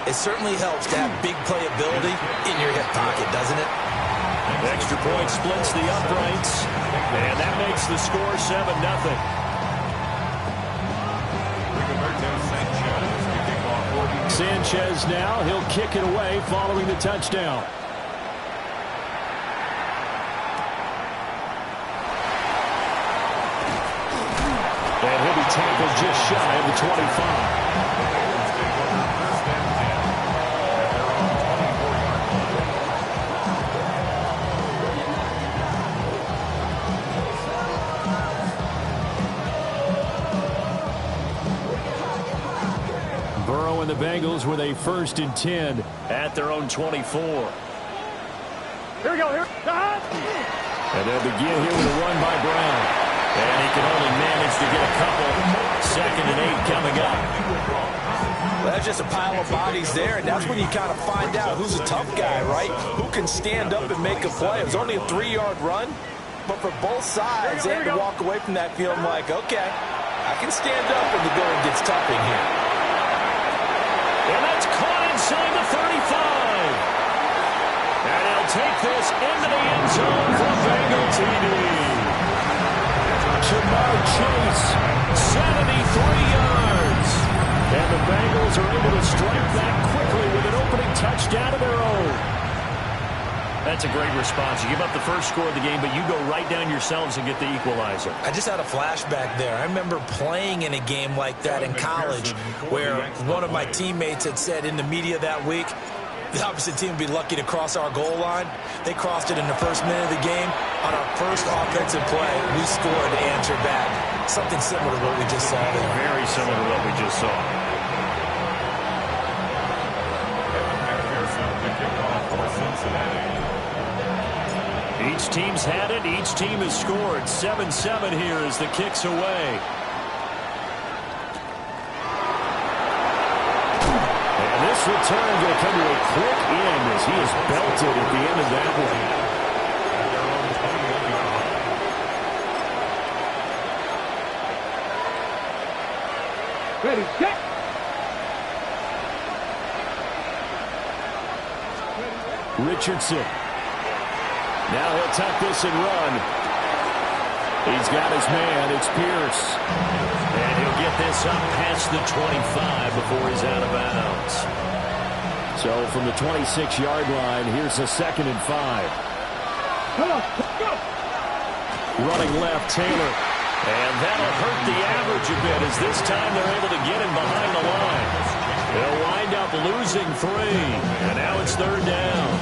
It certainly helps to have big playability in your hip pocket, doesn't it? The extra point splits the uprights, and that makes the score 7-0. Sanchez now, he'll kick it away following the touchdown. And he'll be tackled just shy of the 25. Burrow and the Bengals with a 1st and 10 at their own 24. Here we go. Here. And they'll begin here with a run by Brown. And he can only manage to get a couple. 2nd and 8 coming up. Well, that's just a pile of bodies there, and that's when you kind of find out who's a tough guy, right? Who can stand up and make a play. It was only a 3-yard run, but for both sides, they had to walk away from that feeling like, okay, I can stand up when the going gets tough in here. And that's caught inside the 35. And he'll take this into the end zone for Bengal TD. Jamar Chase, 73 yards. And the Bengals are able to strike that quickly with an opening touchdown of their own. That's a great response. You give up the first score of the game, but you go right down yourselves and get the equalizer. I just had a flashback there. I remember playing in a game like that in college where one of my teammates had said in the media that week, the opposite team would be lucky to cross our goal line. They crossed it in the first minute of the game. On our first offensive play, we scored to answer back. Something similar to what we just saw there. Very similar to what we just saw. Each team's had it. Each team has scored. 7-7 here as the kick's away. And this return going to come to a quick end as he is belted at the end of that one. Ready, get. Richardson. Now he'll tuck this and run. He's got his man. It's Pierce. And he'll get this up past the 25 before he's out of bounds. So from the 26-yard line, here's a 2nd and 5. Come on, go. Running left, Taylor. And that'll hurt the average a bit as this time they're able to get him behind the line. They'll wind up losing 3. And now it's 3rd down.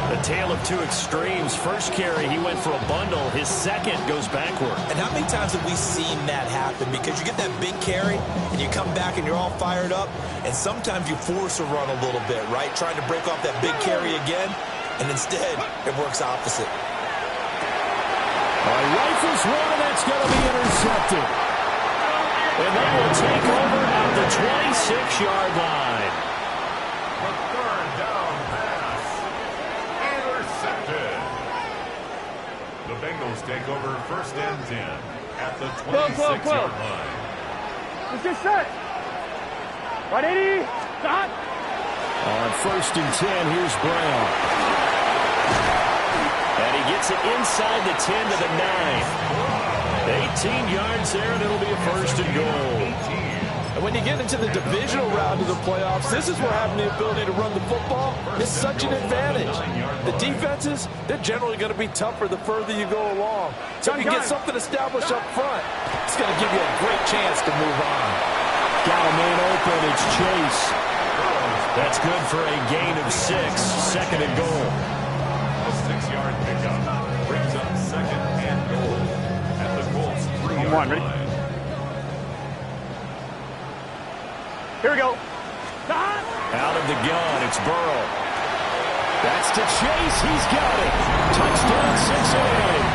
A tale of two extremes. First carry, he went for a bundle. His second goes backward. And how many times have we seen that happen? Because you get that big carry, and you come back and you're all fired up, and sometimes you force a run a little bit, right? Trying to break off that big carry again, and instead, it works opposite. Rifles one, and that's going to be intercepted. And they will take over at the 26-yard line. The 3rd down pass. Intercepted. The Bengals take over 1st and 10 at the 26-yard line. Let's get set. Right, 80. Stop. On 1st and 10, here's Brown. And he gets it inside the 10 to the 9. 18 yards there, and it'll be a 1st and goal. And when you get into the divisional round of the playoffs, this is where having the ability to run the football is such an advantage. The defenses, they're generally going to be tougher the further you go along. So if you get something established up front, it's going to give you a great chance to move on. Got a man open, it's Chase. That's good for a gain of 6, 2nd and goal. A 6-yard pickup brings up 2nd and goal at the Colts 3-yard line. Here we go. Out of the gun, it's Burrow. That's to Chase. He's got it. Touchdown, Cincinnati.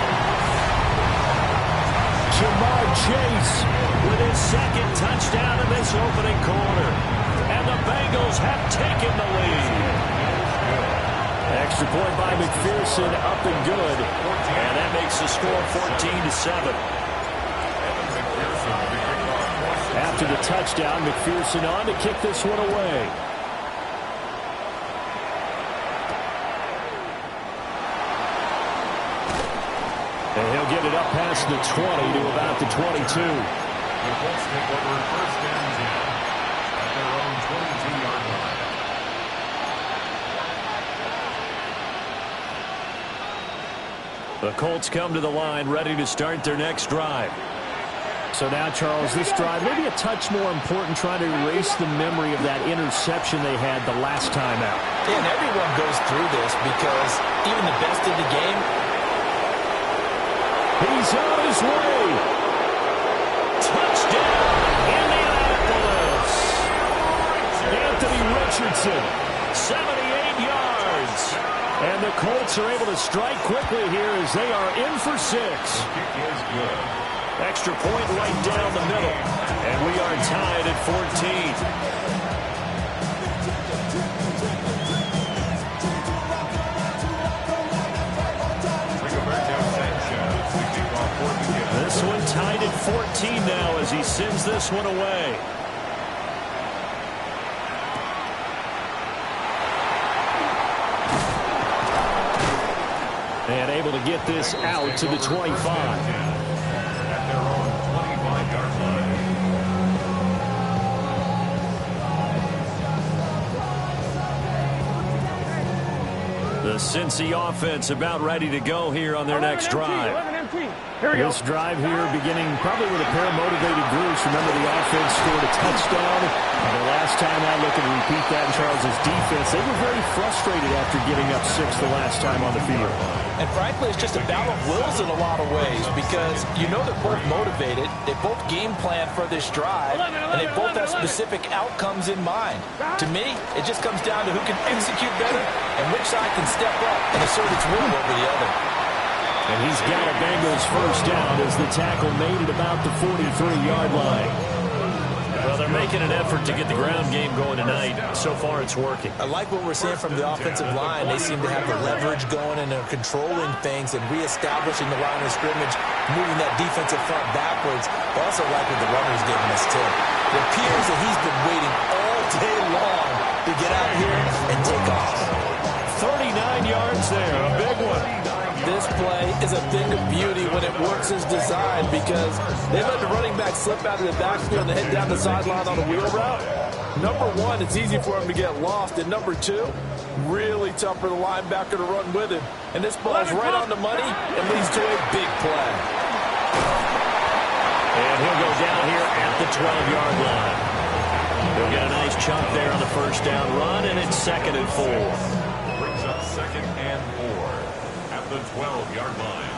Jamar Chase with his 2nd touchdown in this opening quarter. And the Bengals have taken the lead. Extra point by McPherson, up and good. And that makes the score 14-7. After the touchdown, McPherson on to kick this one away. get it up past the 20 to about the 22. The Colts take over first and 10 at their own 22-yard line. The Colts come to the line ready to start their next drive. So now, Charles, this drive maybe a touch more important, trying to erase the memory of that interception they had the last time out. Yeah, and everyone goes through this because even the best in the game. He's on his way. Touchdown, Indianapolis. Anthony Richardson, 78 yards. And the Colts are able to strike quickly here as they are in for 6. Kick is good. Extra point right down the middle. And we are tied at 14. This one tied at 14 now as he sends this one away. And able to get this out to the 25. At their own 25-yard line. The Cincy offense about ready to go here on their next drive. Here we go. This drive here beginning probably with a pair of motivated groups. Remember, the offense scored a touchdown. And the last time I look and repeat that in Charles's defense, they were very frustrated after giving up 6 the last time on the field. And frankly, it's just a battle of wills in a lot of ways because you know they're both motivated. They both game plan for this drive, and they both have specific outcomes in mind. To me, it just comes down to who can execute better and which side can step up and assert its will over the other. And he's got a Bengals first down as the tackle made at about the 43-yard line. Well, they're making an effort to get the ground game going tonight. So far, it's working. I like what we're seeing from the offensive line. They seem to have the leverage going, and they're controlling things and reestablishing the line of scrimmage, moving that defensive front backwards. I also like what the runner's giving us, too. It appears that he's been waiting all day long to get out here and take off. 39 yards there, a big one. This play is a thing of beauty when it works as designed because they let the running back slip out of the backfield and head down the sideline on a wheel route. Number one, it's easy for him to get lost. And number two, really tough for the linebacker to run with him. And this ball is right on the money and leads to a big play. And he'll go down here at the 12-yard line. He'll get a nice chunk there on the first down run, and it's 2nd and 4. Brings up 2nd and 4 at the 12-yard line.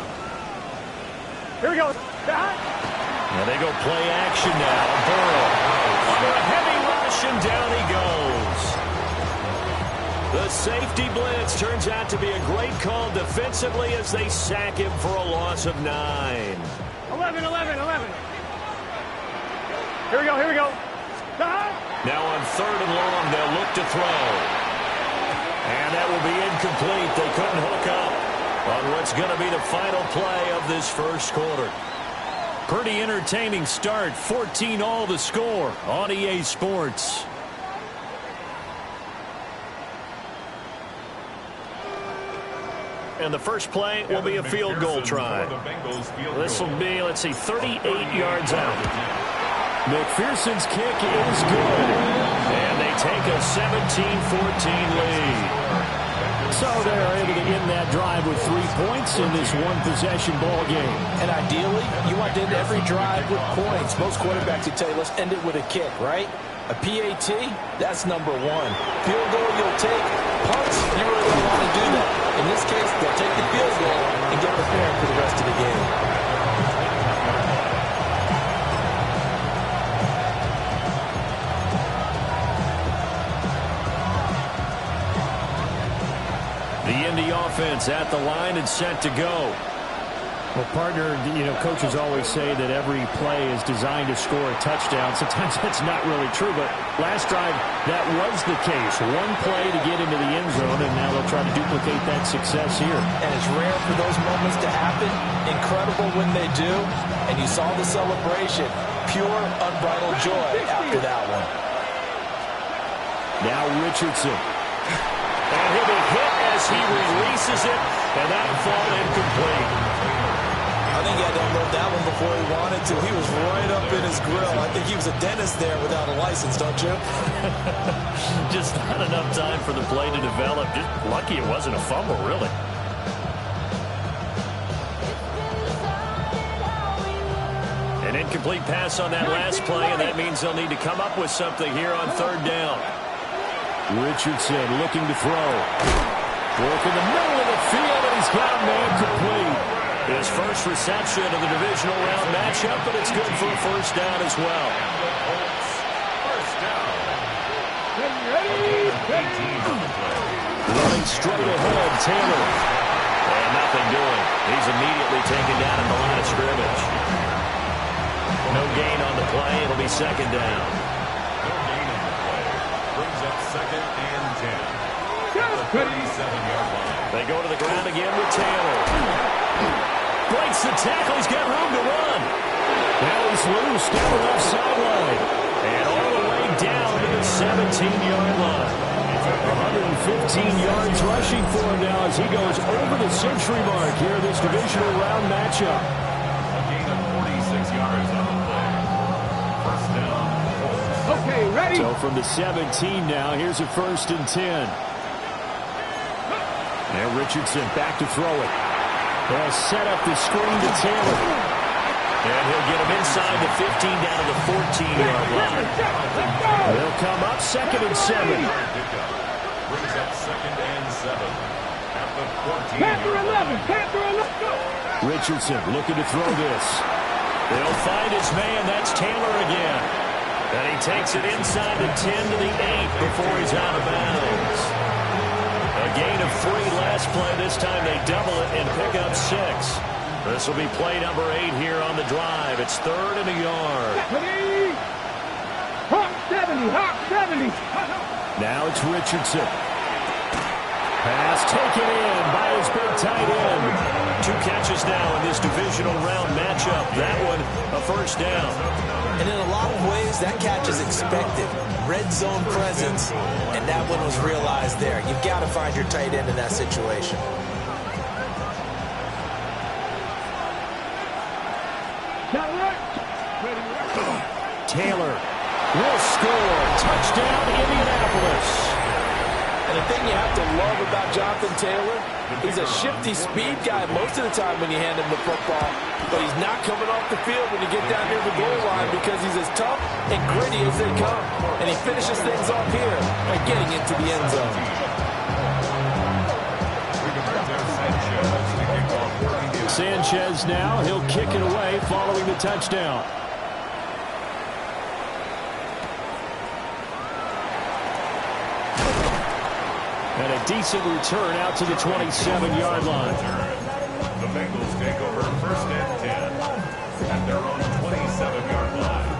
Here we go. Now they go play action now. Burrow under a heavy rush, and down he goes. The safety blitz turns out to be a great call defensively as they sack him for a loss of 9. 11. Here we go. Now on 3rd and long, they'll look to throw. And that will be incomplete. They couldn't hook up on what's going to be the final play of this first quarter. Pretty entertaining start. 14-all the score on EA Sports. And the first play will be a field goal try. This will be, let's see, 38 yards out. McPherson's kick is good. And they take a 17-14 lead. So they're able to end that drive with 3 points in this one-possession ball game. And ideally, you want to end every drive with points. Most quarterbacks would tell you, let's end it with a kick, right? A PAT, that's number one. Field goal, you'll take. Punts, you really don't want to do that. In this case, they'll take the field goal and get prepared for the rest of the game. The Indy offense at the line and set to go. Well, partner, coaches always say that every play is designed to score a touchdown. Sometimes that's not really true, but last drive, that was the case. One play to get into the end zone, and now they'll try to duplicate that success here. And it's rare for those moments to happen. Incredible when they do. And you saw the celebration. Pure, unbridled joy after that one. Now Richardson. And he'll be hit as he releases it, and that'll fall incomplete. A I think he had to unload that one before he wanted to. He was right up in his grill. I think he was a dentist there without a license, don't you? Just not enough time for the play to develop. Just lucky it wasn't a fumble, really. An incomplete pass on that last play, and that means they'll need to come up with something here on third down. Richardson looking to throw. Broke in the middle of the field, and he's got a man complete. His first reception of the divisional round matchup, but it's good for a first down as well. First down. Running straight ahead, Taylor. And nothing doing. He's immediately taken down at the line of scrimmage. No gain on the play. It'll be second down. No gain on the play. Brings up second and 10. The 37-yard line. They go to the ground again with Taylor. Breaks the tackle. He's got room to run. Now he's loose down the left sideline. And all the way down to the 17-yard line. 115 yards rushing for him now as he goes over the century mark here in this divisional round matchup. A gain of 46 yards on the play. First down. Okay, ready? So from the 17 now, here's a 1st and 10. And Richardson back to throw it. They'll set up the screen to Taylor. And he'll get him inside the 15 down to the 14-yard line. They'll come up 2nd and 7. Brings up second and 7 at the 14-yard line. Panther 11. Richardson looking to throw this. They'll find his man. That's Taylor again. And he takes it inside the 10 to the 8 before he's out of bounds. A gain of 3 last play. This time they double it and pick up 6. This will be play number 8 here on the drive. It's 3rd and a yard. Hawk 70, Hawk 70. Now it's Richardson. Pass taken in by his big tight end. 2 catches now in this divisional round matchup. That one a first down. And in a lot of ways, that catch is expected. Red zone presence, and that one was realized there. You've got to find your tight end in that situation. Taylor will score. Touchdown, Indianapolis. And the thing you have to love about Jonathan Taylor, he's a shifty speed guy most of the time when you hand him the football, but he's not coming off the field when you get down near the goal line because he's as tough and gritty as they come. And he finishes things off here by getting into the end zone. Sanchez now, he'll kick it away following the touchdown. And a decent return out to the 27-yard line. The Bengals take over 1st and 10 at their own 27-yard line.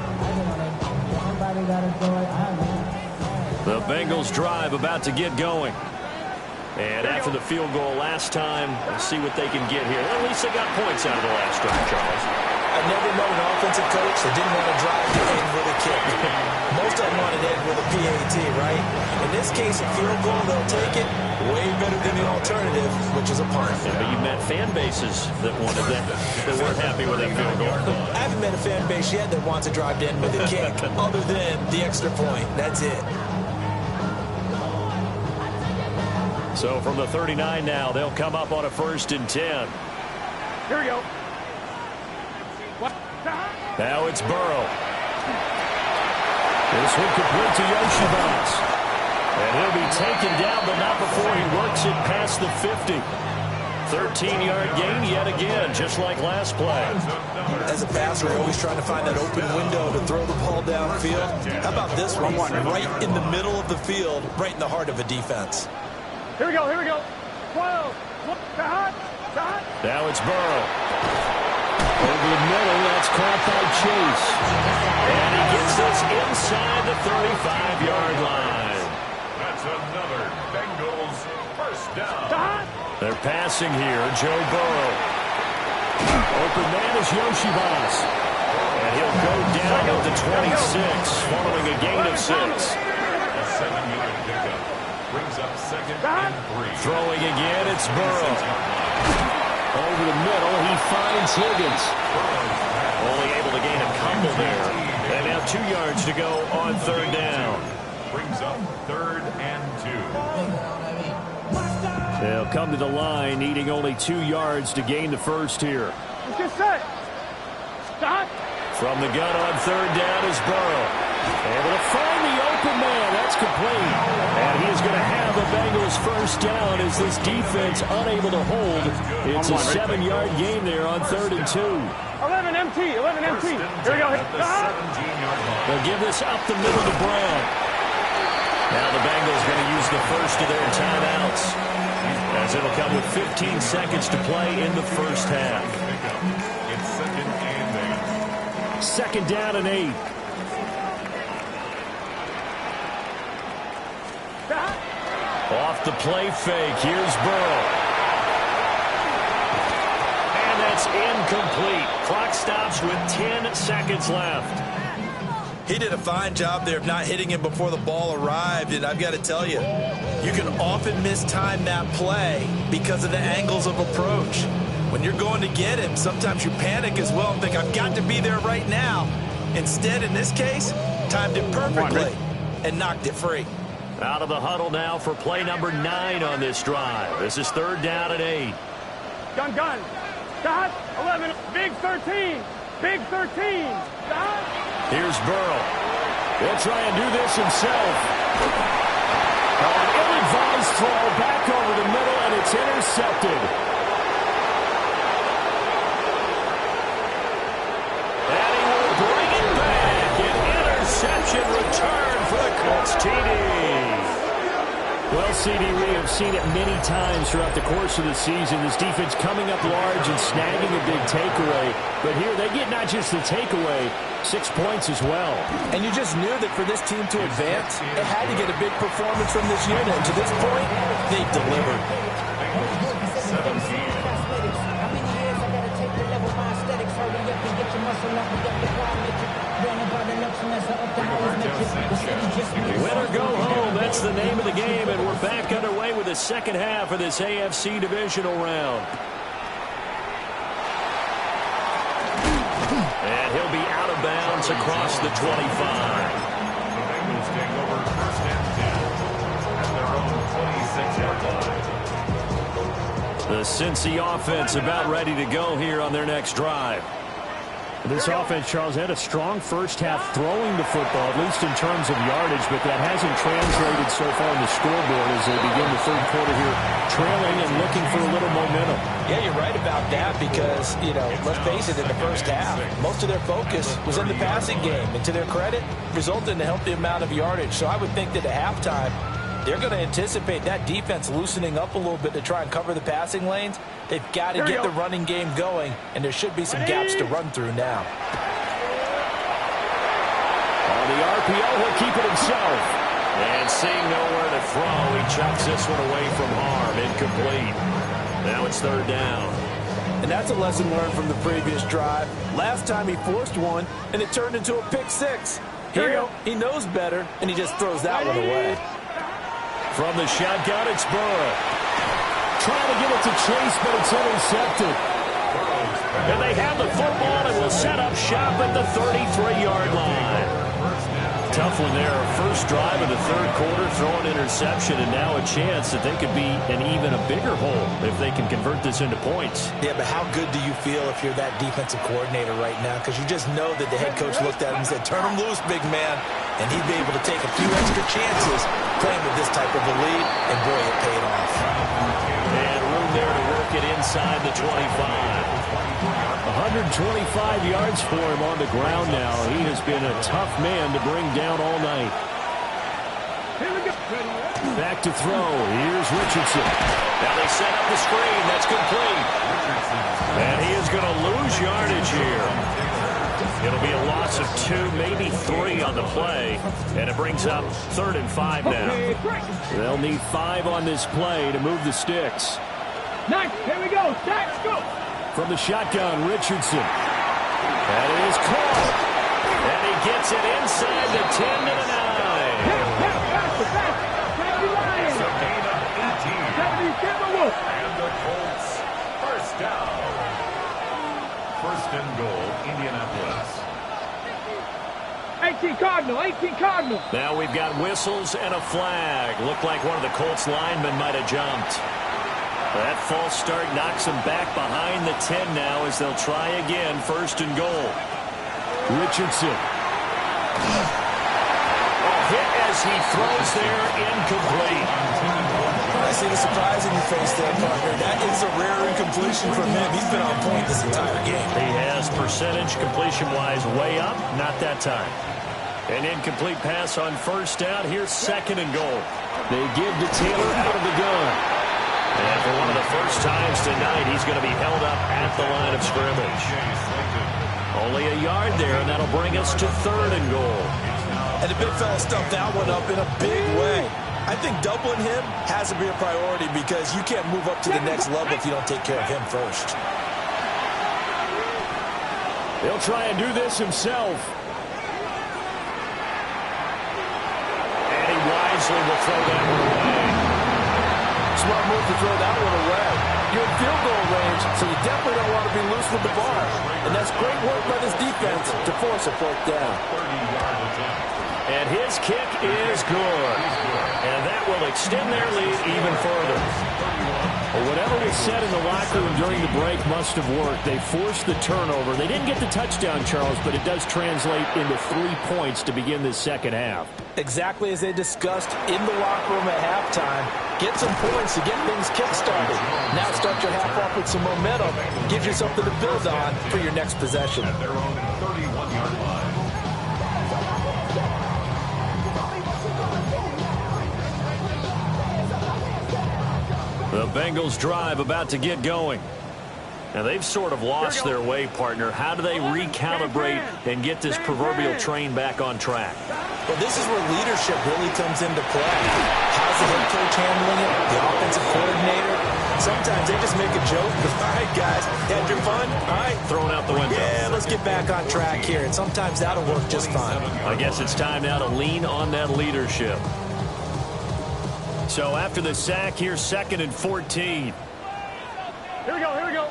The Bengals drive about to get going. And after the field goal last time, let's see what they can get here. At least they got points out of the last drive, Charles. I've never met an offensive coach that didn't want to drive to end with a kick. Most of them want to end with a PAT, right? In this case, a field goal, they'll take it. Way better than the alternative, which is a punt. Yeah, but you met fan bases that wanted that, that weren't happy with that field goal. I haven't met a fan base yet that wants to drive to end with a kick, other than the extra point. That's it. So from the 39 now, they'll come up on a 1st and 10. Here we go. Now it's Burrow. This one complete to Yoshibas. And he'll be taken down, but not before he works it past the 50. 13-yard gain yet again, just like last play. As a passer, you're always trying to find that open window to throw the ball downfield. How about this one? Right in the middle of the field, right in the heart of a defense. Here we go, here we go. 12. Now it's Burrow. Over the middle, that's caught by Chase. And he gets this inside the 35-yard line. That's another Bengals first down. They're passing here, Joe Burrow. Open man is Yoshibas. And he'll go down at the 26, following a gain of 6. A 7-yard pickup brings up 2nd and 3. Throwing again, it's Burrow. Over the middle, he finds Higgins. Only able to gain a couple there. And now 2 yards to go on third down. Brings up 3rd and 2. They'll come to the line, needing only 2 yards to gain the first here. Let's get set. Stop. From the gun on third down is Burrow. Able to find the open man. That's complete. And he is going to have the Bengals first down as this defense unable to hold. It's a 7-yard gain there on 3rd and 2. 11 MT. 11 MT. Here we go. They'll give this up the middle to Brown. Now the Bengals going to use the first of their timeouts, as it'll come with 15 seconds to play in the first half. It's 2nd and 8. 2nd down and 8. Off the play fake. Here's Burrow. And that's incomplete. Clock stops with 10 seconds left. He did a fine job there of not hitting him before the ball arrived, and I've got to tell you, you can often mistime that play because of the angles of approach. When you're going to get him, sometimes you panic as well and think, I've got to be there right now. Instead, in this case, timed it perfectly and knocked it free. Out of the huddle now for play number 9 on this drive. This is 3rd down and 8. Gun. Stop. 11. Big 13. Big 13. Stop. Here's Burrow. He'll try and do this himself. An ill-advised throw back over the middle, and it's intercepted. And he will bring it back. An interception return for the Colts TD. Well, CD, we have seen it many times throughout the course of the season. This defense coming up large and snagging a big takeaway. But here they get not just the takeaway, 6 points as well. And you just knew that for this team to advance, it had to get a big performance from this unit. And to this point, they've delivered. Win or go home, that's the name of the game, and we're back underway with the second half of this AFC divisional round. And he'll be out of bounds across the 25. The Bengals take over 1st and 10 at their own 26-yard line. The Cincy offense about ready to go here on their next drive. This offense, Charles, had a strong first half throwing the football, at least in terms of yardage, but that hasn't translated so far on the scoreboard as they begin the third quarter here, trailing and looking for a little momentum. Yeah, you're right about that because, let's face it, in the first half, most of their focus was in the passing game. And to their credit, resulted in a healthy amount of yardage. So I would think that at halftime, they're going to anticipate that defense loosening up a little bit to try and cover the passing lanes. They've got to get the running game going, and there should be some gaps to run through now. On the RPO, he'll keep it himself. And seeing nowhere to throw, he chucks this one away from harm. Incomplete. Now it's 3rd down. And that's a lesson learned from the previous drive. Last time he forced one, and it turned into a pick 6. Here, he knows better, and he just throws that one away. From the shotgun, it's Burrow. Trying to get it to Chase, but it's intercepted. And they have the football and will set up shop at the 33-yard line. Tough one there. First drive of the third quarter, throw an interception, and now a chance that they could be in even a bigger hole if they can convert this into points. Yeah, but how good do you feel if you're that defensive coordinator right now? Because you just know that the head coach looked at him and said, turn him loose, big man. And he'd be able to take a few extra chances playing with this type of a lead, and boy, it paid off. And room there to work it inside the 25. 125 yards for him on the ground now. He has been a tough man to bring down all night. Back to throw. Here's Richardson. Now they set up the screen. That's complete. And he is going to lose yardage here. It'll be a loss of 2, maybe 3 on the play. And it brings up 3rd and 5 now. They'll need 5 on this play to move the sticks. Nice. Here we go. Stacks, go. From the shotgun, Richardson. That is caught. And he gets it inside the 10 to the 9. It's a gain of 18. And the Colts first down. 18 Cardinal, 18 Cardinal. Now we've got whistles and a flag. Looked like one of the Colts linemen might have jumped. That false start knocks them back behind the 10 now as they'll try again, first and goal. Richardson. A hit as he throws there, incomplete. I see the surprise in your face there, partner. That is a rare incompletion from him. He's been on point this entire game. He has percentage completion-wise way up, not that time. An incomplete pass on first down. Here's second and goal. They give to Taylor out of the gun. And for one of the first times tonight, he's going to be held up at the line of scrimmage. Only a yard there, and that'll bring us to third and goal. And the big fella stuffed that one up in a big way. I think doubling him has to be a priority because you can't move up to the next level if you don't take care of him first. He'll try and do this himself. And he wisely will throw that one away. Smart move to throw that one away. You're in field goal range, so you definitely don't want to be loose with the ball. And that's great work by this defense to force a fourth down. And his kick is good. And that will extend their lead even further. Well, whatever was said in the locker room during the break must have worked. They forced the turnover. They didn't get the touchdown, Charles, but it does translate into 3 points to begin this second half. Exactly as they discussed in the locker room at halftime. Get some points to get things kick-started. Now start your half off with some momentum. Gives you something to build on for your next possession. At their own 31-yard line. The Bengals drive about to get going. Now, they've sort of lost their way, partner. How do they recalibrate and get this proverbial train back on track? Well, this is where leadership really comes into play. How's the head coach handling it? The offensive coordinator? Sometimes they just make a joke. All right, guys, had your fun? All right. Thrown out the window. Yeah, let's get back on track here. And sometimes that'll work just fine. I guess it's time now to lean on that leadership. So after the sack, here's second and 14. Here we go, here we go.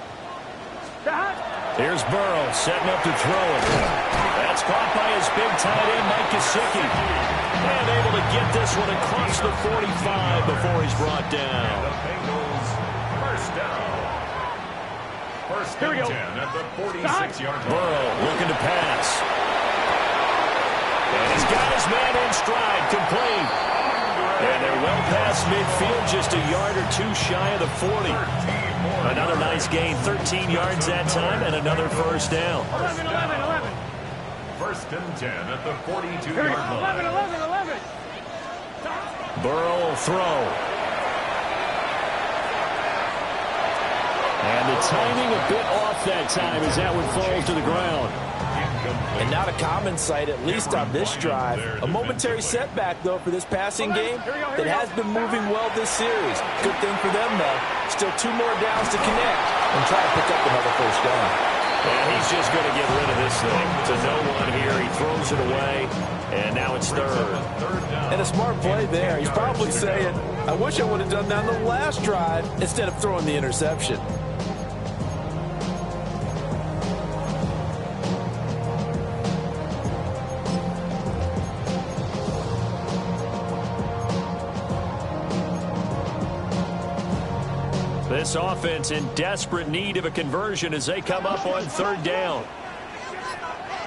Here's Burrow setting up to throw it. That's caught by his big tight end, Mike Gesicki. And able to get this one across the 45 before he's brought down. The Bengals first down. First and 10 at the 46-yard line. Burrow looking to pass. And he's got his man in stride, complete. And they're well past midfield, just a yard or two shy of the 40. Another nice gain, 13 yards that time, and another first down. 11, 11, 11. First and 10 at the 42-yard Here we go, line. 11, 11, 11. Burrow will throw. And the timing a bit off that time as that one falls to the ground. And not a common sight, at least on this drive. A momentary setback, though, for this passing game that has been moving well this series. Good thing for them, though. Still 2 more downs to connect and try to pick up another first down. And he's just going to get rid of this thing. To no one here. He throws it away, and now it's third. And a smart play there. He's probably saying, I wish I would have done that on the last drive instead of throwing the interception. This offense in desperate need of a conversion as they come up on third down.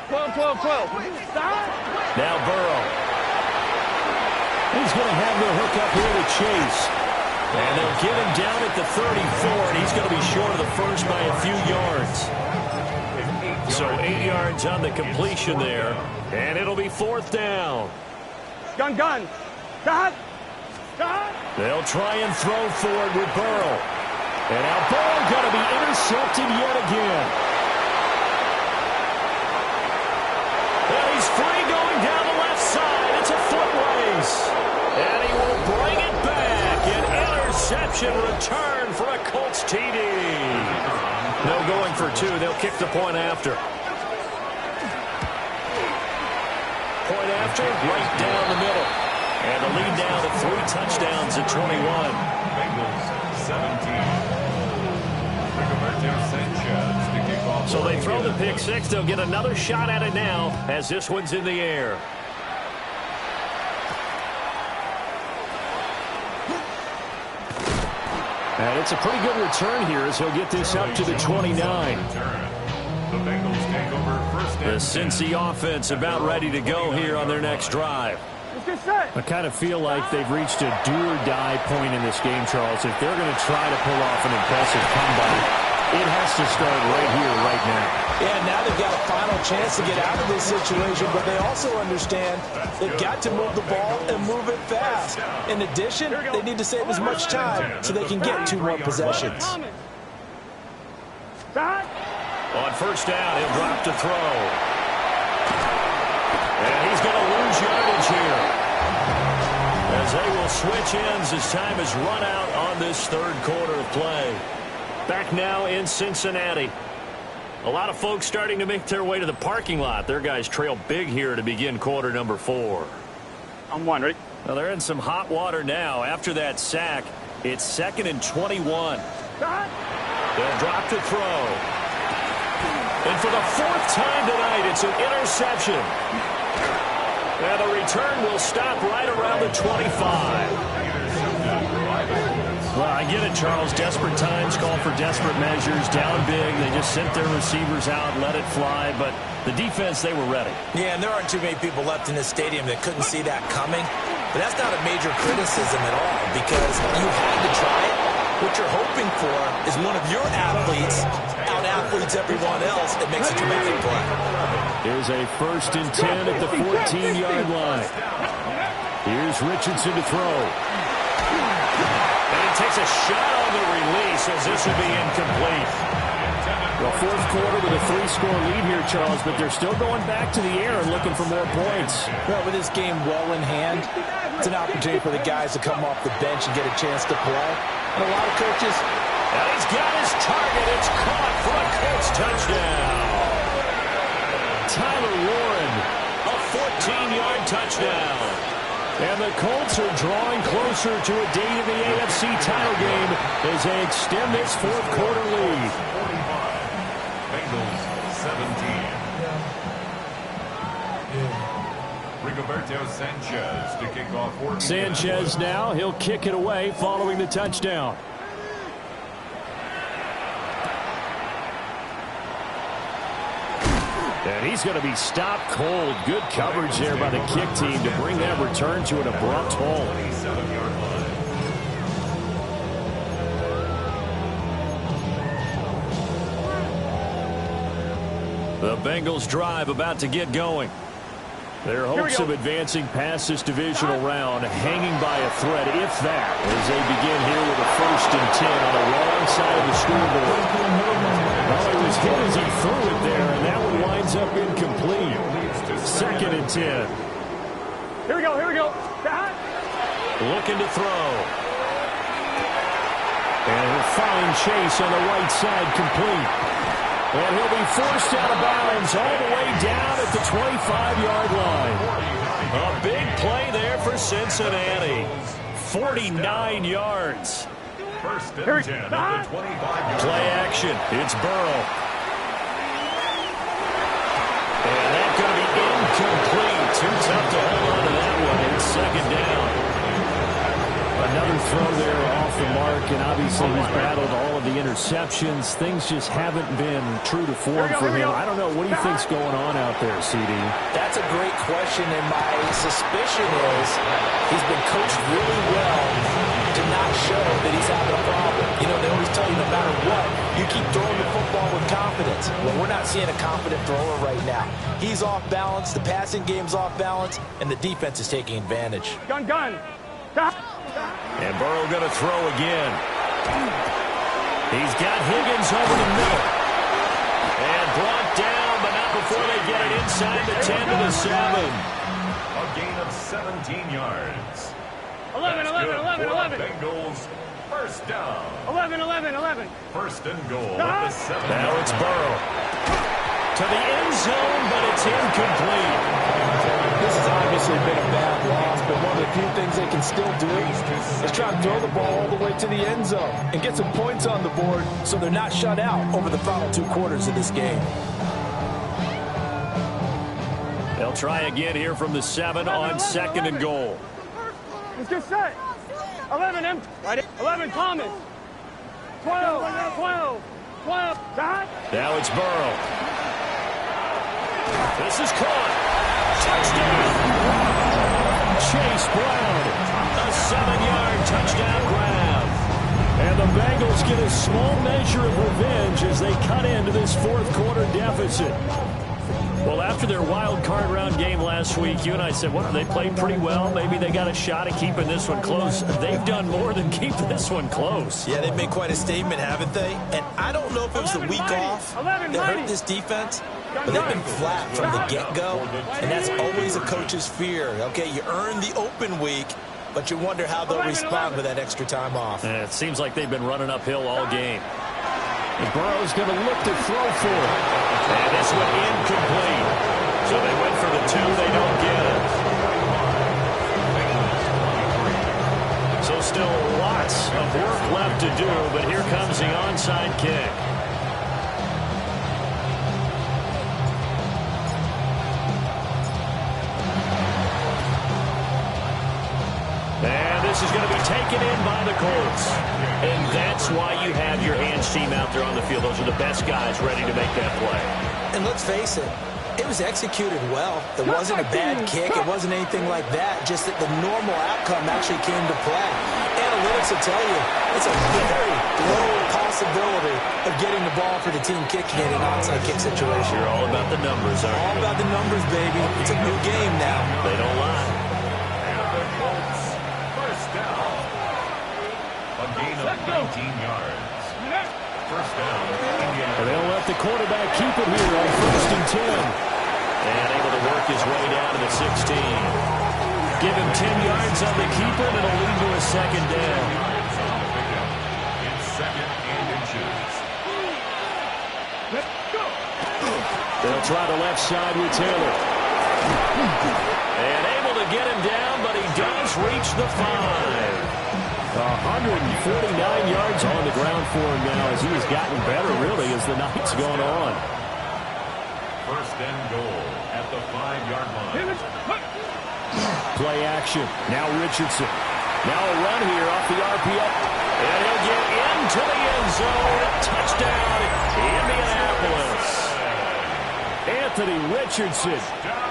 12, 12, 12. Stop. Now Burrow. He's going to have the hook up here to Chase. And they'll get him down at the 34, and he's going to be short of the first by a few yards. So 8 yards on the completion there, and it'll be fourth down. Gun, gun. Stop. Stop. They'll try and throw forward with Burrow. And now Burrow going to be intercepted yet again. And he's free going down the left side. It's a foot race. And he will bring it back. An interception return for a Colts TD. No going for 2. They'll kick the point after. Point after, right down the middle. And the lead now to 3 touchdowns at 21. Bengals 17. The conversion Rigoberto Sanchez to kick off. So they throw the pick six. They'll get another shot at it now as this one's in the air. And it's a pretty good return here as he'll get this up to the 29. The Bengals take over first The Cincy offense about ready to go here on their next drive. Set. I kind of feel like they've reached a do-or-die point in this game, Charles. If they're going to try to pull off an impressive comeback, it has to start right here, right now. Yeah, now they've got a final chance to get out of this situation, but they also understand they've got to move the ball and move it fast. In addition, they need to save as much time so they can get 2 more possessions. On first down, he'll drop to throw. And he's going to lose yardage here as they will switch ends as time is run out on this third quarter of play. Back now in Cincinnati. A lot of folks starting to make their way to the parking lot. Their guys trail big here to begin quarter number 4. I'm one, ready? Well, they're in some hot water now. After that sack, it's 2nd and 21. They'll drop to throw. And for the 4th time tonight, it's an interception. And the return will stop right around the 25. Well, I get it, Charles. Desperate times call for desperate measures. Down big, they just sent their receivers out, let it fly. But the defense, they were ready. Yeah, and there aren't too many people left in this stadium that couldn't see that coming. But that's not a major criticism at all because you had to try it. What you're hoping for is one of your athletes out-athletes everyone else that makes a dramatic play. Here's a 1st and 10 at the 14-yard line. Here's Richardson to throw. And he takes a shot on the release as this will be incomplete. The 4th quarter with a 3-score lead here, Charles, but they're still going back to the air and looking for more points. Well, with this game well in hand, it's an opportunity for the guys to come off the bench and get a chance to play. And a lot of coaches... And he's got his target. It's caught for a Colts touchdown. Tyler Warren, a 14-yard touchdown. And the Colts are drawing closer to a date in the AFC title game as they extend this 4th quarter lead. 45. Bengals 17. Rigoberto Sanchez to kick off 4. Sanchez now, he'll kick it away following the touchdown. And he's going to be stopped cold. Good coverage there by the kick team to bring that return to an abrupt halt. 27-yard line. The Bengals drive about to get going. Their hopes of advancing past this divisional round hanging by a thread, if that, as they begin here with a 1st and 10 on the wrong side of the scoreboard. Well, it was hit as he threw it there, and that one winds up incomplete. 2nd and 10. Here we go, here we go. Looking to throw. And he'll find Chase on the right side complete. And he'll be forced out of bounds all the way down at the 25-yard line. A big play there for Cincinnati. 49 yards. 1st and 10 at the 25-yard Play action. It's Burrow. And that's going to be incomplete. Too tough to hold on to that one. It's 2nd down. Another throw there off the mark, and obviously he's battled all of the interceptions. Things just haven't been true to form for him. I don't know. What do you think's going on out there, CD? That's a great question, and my suspicion is he's been coached really well to not show that he's having a problem. You know, they always tell you no matter what, you keep throwing the football with confidence. Well, we're not seeing a confident thrower right now. He's off balance, the passing game's off balance, and the defense is taking advantage. Gun. And Burrow going to throw again. He's got Higgins over the middle. And brought down, but not before they get it inside the 10 to the 7. A gain of 17 yards. 11. Bengals 1st down. 11. 1st and goal at the 7. Now it's Burrow. To the end zone, but it's incomplete. This has obviously been a bad loss, but one of the few things they can still do is try and throw the ball all the way to the end zone and get some points on the board so they're not shut out over the final 2 quarters of this game. They'll try again here from the 7 on 2nd and goal. Let's get set. 11, M. Right. 11, Thomas. 12, 12, 12. Dot. Now it's Burrow. This is caught. Touchdown. Chase Brown. A 7-yard touchdown grab. And the Bengals get a small measure of revenge as they cut into this 4th quarter deficit. Well, after their wild card round game last week, you and I said, well, they played pretty well. Maybe they got a shot at keeping this one close. They've done more than keep this one close. Yeah, they've made quite a statement, haven't they? And I don't know if it was the week off that hurt this defense, but they've been flat from the get-go, and that's always a coach's fear. Okay, you earn the open week, but you wonder how they'll respond with that extra time off. And it seems like they've been running uphill all game. And Burrow's going to look to throw for it. And this one incomplete. So they went for the 2. They don't get it. So still lots of work left to do, but here comes the onside kick. And this is going to be taken in by the Colts. And that's why you have your hands team out there on the field. Those are the best guys ready to make that play. And let's face it, it was executed well. It wasn't a bad kick. It wasn't anything like that. Just that the normal outcome actually came to play. Analytics will tell you it's a very low possibility of getting the ball for the team kicking it in an onside kick situation. You're all about the numbers, aren't you? All about the numbers, baby. It's a new game now. They don't lie. A gain of 19 yards. First down. And they'll let the quarterback keep it here on 1st and 10. And able to work his way down to the 16. Give him 10 yards on the keeper, and it'll lead to a 2nd down. It's 2nd and inches. They'll try the left side with Taylor. And able to get him down, but he does reach the 5. 149 yards on the ground for him now as he has gotten better, really, as the night's gone on. First and goal at the 5-yard line. Play action. Now Richardson. Now a run here off the RPO. And he'll get into the end zone. Touchdown, Indianapolis. Anthony Richardson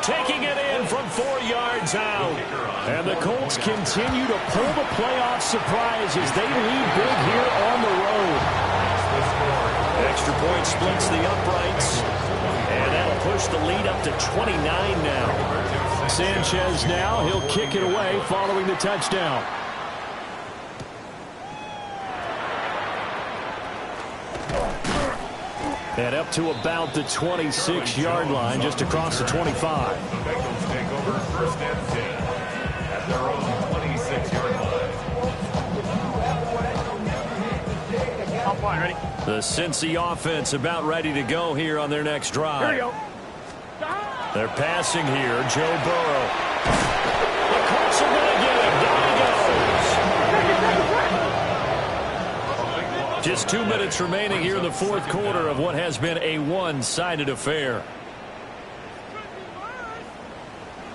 taking it in from 4 yards out. And the Colts continue to pull the playoff surprise as they lead big here on the road. Extra point splits the uprights. And that'll push the lead up to 29 now. Sanchez now, he'll kick it away following the touchdown. And up to about the 26-yard line, just across the 25. The Bengals take over 1st and 10 at their own 26-yard line. I'm fine, ready? The Cincy offense about ready to go here on their next drive. Here we go. They're passing here, Joe Burrow. The Colts are going to get him. Down he goes. Just 2 minutes remaining here in the 4th quarter of what has been a one-sided affair.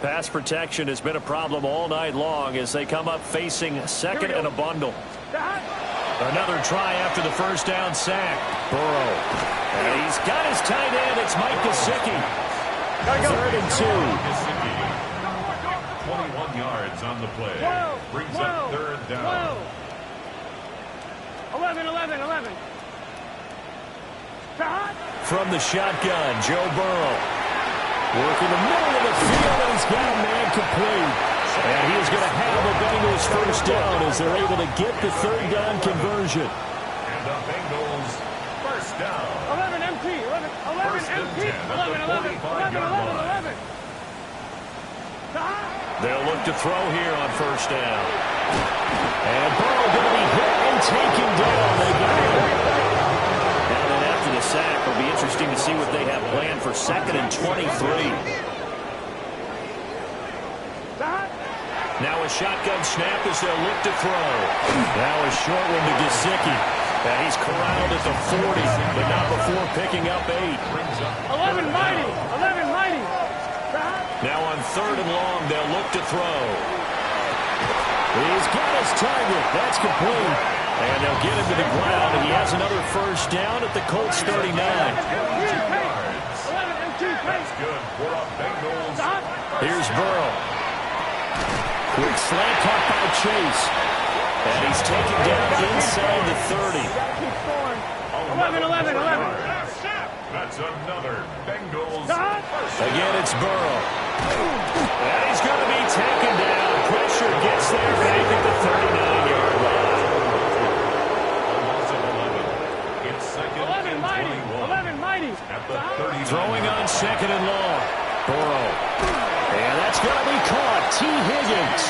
Pass protection has been a problem all night long as they come up facing 2nd and a bundle. Another try after the first down sack. Burrow. And he's got his tight end. It's Mike Gesicki. 3rd and 2. 21 yards on the play. Brings up 3rd down. 11, 11, 11. From the shotgun, Joe Burrow. Working the middle of the field, and he's got a man complete. And he is going to have the Bengals first down as they're able to get the 3rd down conversion. And the Bengals first down. 11 MT, 11, 11 MT, 11, 11, 11, 11, 11. They'll look to throw here on first down. And Burrow going to be hit and taken down. They got him. And then after the sack, it'll be interesting to see what they have planned for 2nd and 23. a shotgun snap as they'll look to throw. Now a short one to Gesicki. And he's corralled at the 40, but not before picking up 8. 11 mighty. 11 mighty. Now on 3rd and long, they'll look to throw. He's got his target. That's complete. And they'll get him to the ground, and he has another first down at the Colts 39. That's good for a Bengals. Here's Burrow. Quick slant caught by Chase. And he's taken down inside the 30. 11. That's another Bengals. Again, it's Burrow. And he's going to be taken down. Pressure gets there back at the 39-yard line. Loss of 11. It's 2nd and 21. 11 mighty. At the 39. Throwing on 2nd and long. Burrow. And that's going to be caught. T. Higgins.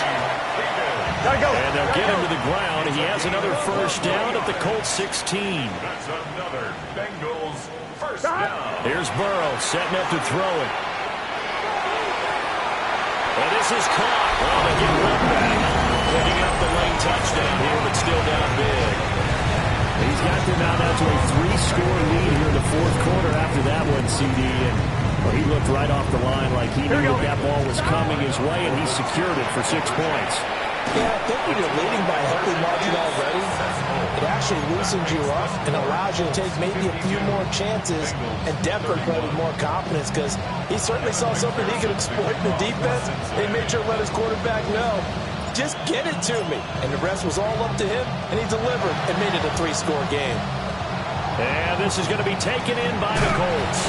Gotta go. And they'll get him to the ground. He has another first down at the Colts 16. That's another Bengals first down. Here's Burrow setting up to throw it. And this is caught. Well, they get one back. Picking up the lane touchdown here, but still down big. He's got them out now to a 3-score lead here in the 4th quarter after that one, CD. And well, he looked right off the line like he knew that ball was coming his way, and he secured it for 6 points. Yeah, I think when you're leading by a healthy margin already, it actually loosens you up and allows you to take maybe a few more chances and definitely play with more confidence, because he certainly saw something he could exploit in the defense. They made sure to let his quarterback know, just get it to me. And the rest was all up to him, and he delivered and made it a 3-score game. And this is going to be taken in by the Colts.